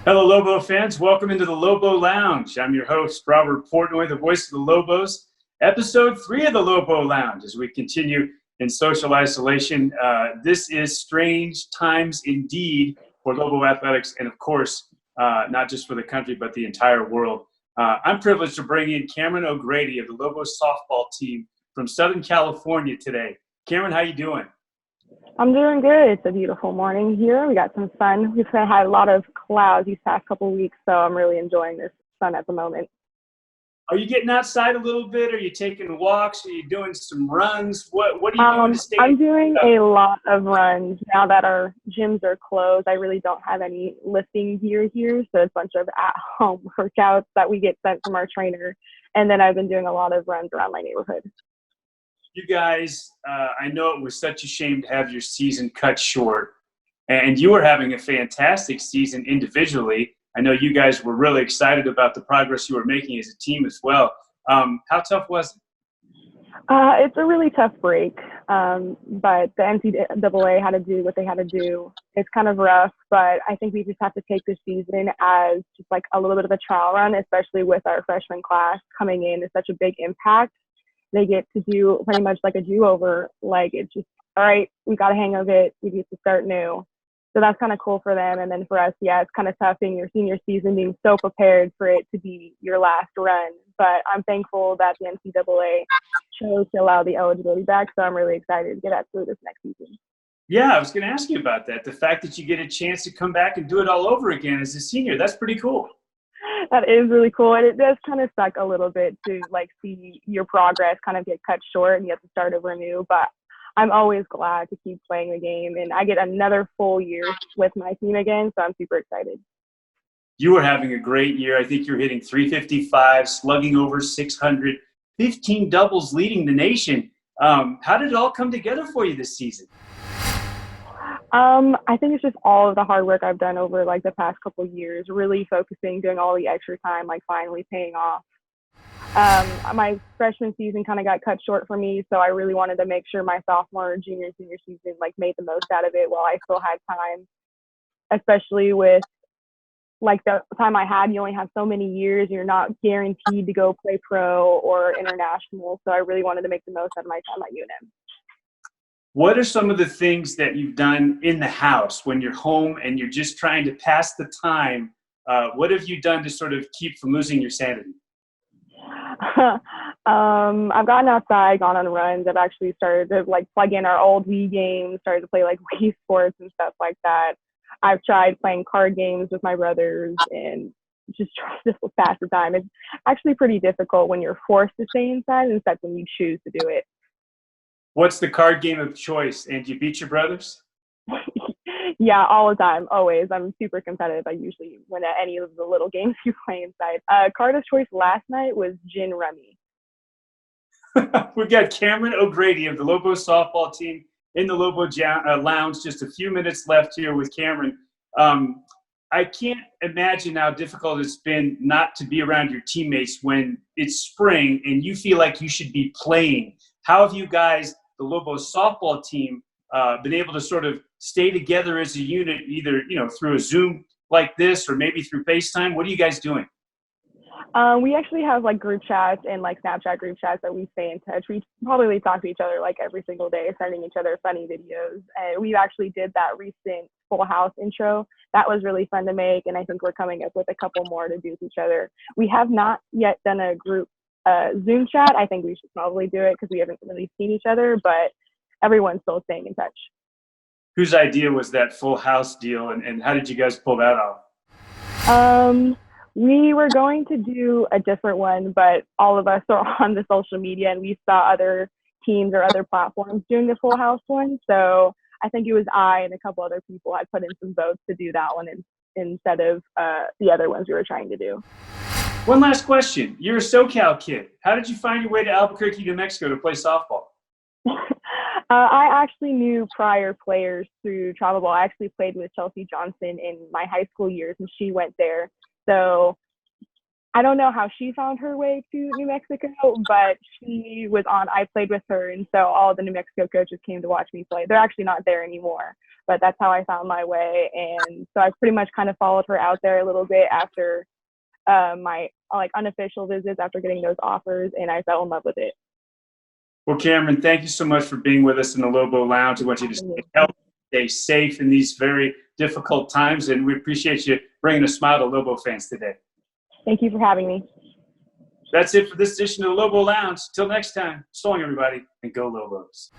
Hello, Lobo fans. Welcome into the Lobo Lounge. I'm your host, Robert Portnoy, the voice of the Lobos. Episode 3 of the Lobo Lounge as we continue in social isolation. This is strange times indeed for Lobo athletics and, of course, not just for the country, but the entire world. I'm privileged to bring in Cameryn O'Grady of the Lobos softball team from Southern California today. Cameryn, how you doing? I'm doing good. It's a beautiful morning here. We got some sun. We've had a lot of clouds these past couple of weeks, so I'm really enjoying this sun at the moment. Are you getting outside a little bit? Are you taking walks? Are you doing some runs? What are you doing to stay? I'm doing a lot of runs now that our gyms are closed. I really don't have any lifting gear here, so it's a bunch of at-home workouts that we get sent from our trainer. And then I've been doing a lot of runs around my neighborhood. You guys, I know it was such a shame to have your season cut short, and you were having a fantastic season individually. I know you guys were really excited about the progress you were making as a team as well. How tough was it? It's a really tough break, but the NCAA had to do what they had to do. It's kind of rough, but I think we just have to take this season as just like a little bit of a trial run, especially with our freshman class coming in. It's such a big impact. They get to do pretty much like a do-over. Like, it's just, all right, we got a hang of it. We get to start new. So that's kind of cool for them. And then for us, yeah, it's kind of tough in your senior season being so prepared for it to be your last run. But I'm thankful that the NCAA chose to allow the eligibility back. So I'm really excited to get out through this next season. Yeah, I was going to ask you about that. The fact that you get a chance to come back and do it all over again as a senior, that's pretty cool. That is really cool. And it does kind of suck a little bit to like see your progress kind of get cut short and you have to start over new. But I'm always glad to keep playing the game, and I get another full year with my team again, so I'm super excited. You were having a great year. I think you're hitting 355, slugging over 600, 15 doubles, leading the nation. How did it all come together for you this season? I think it's just all of the hard work I've done over like the past couple of years, really focusing, doing all the extra time, like finally paying off. My freshman season kind of got cut short for me, so I really wanted to make sure my sophomore, junior, senior season like made the most out of it while I still had time, especially with like the time I had. You only have so many years. You're not guaranteed to go play pro or international, so I really wanted to make the most out of my time at UNM. What are some of the things that you've done in the house when you're home and you're just trying to pass the time? What have you done to sort of keep from losing your sanity? I've gotten outside, gone on runs. I've actually started to like plug in our old Wii games, started to play like Wii sports and stuff like that. I've tried playing card games with my brothers and just try to pass the time. It's actually pretty difficult when you're forced to stay inside instead when you choose to do it. What's the card game of choice? And you beat your brothers? Yeah, all the time, always. I'm super competitive. I usually win at any of the little games you play inside. Card of choice last night was Gin Rummy. We've got Cameryn O'Grady of the Lobo softball team in the Lobo Lounge. Just a few minutes left here with Cameryn. I can't imagine how difficult it's been not to be around your teammates when it's spring and you feel like you should be playing. How have you guys, the Lobo softball team, been able to sort of stay together as a unit, either through a Zoom like this or maybe through FaceTime? What are you guys doing? We actually have like group chats and like Snapchat group chats that we stay in touch. We probably talk to each other like every single day, sending each other funny videos. And we actually did that recent Full House intro. That was really fun to make, and I think we're coming up with a couple more to do with each other. We have not yet done a group Zoom chat. I think we should probably do it because we haven't really seen each other, but everyone's still staying in touch. Whose idea was that Full House deal, and how did you guys pull that off? We were going to do a different one, but all of us are on the social media and we saw other teams or other platforms doing the Full House one. So I think it was I and a couple other people had put in some votes to do that one instead of the other ones we were trying to do. One last question. You're a SoCal kid. How did you find your way to Albuquerque, New Mexico to play softball? I actually knew prior players through travel ball. I actually played with Chelsea Johnson in my high school years, and she went there. So I don't know how she found her way to New Mexico, but she was on. I played with her, and so all the New Mexico coaches came to watch me play. They're actually not there anymore, but that's how I found my way. And so I pretty much kind of followed her out there a little bit after my like unofficial visits, after getting those offers, and I fell in love with it. Well, Cameryn, thank you so much for being with us in the Lobo Lounge. I want you to stay healthy, stay safe in these very difficult times, and we appreciate you bringing a smile to Lobo fans today. Thank you for having me. That's it for this edition of the Lobo Lounge. Till next time, so long, everybody, and go Lobos.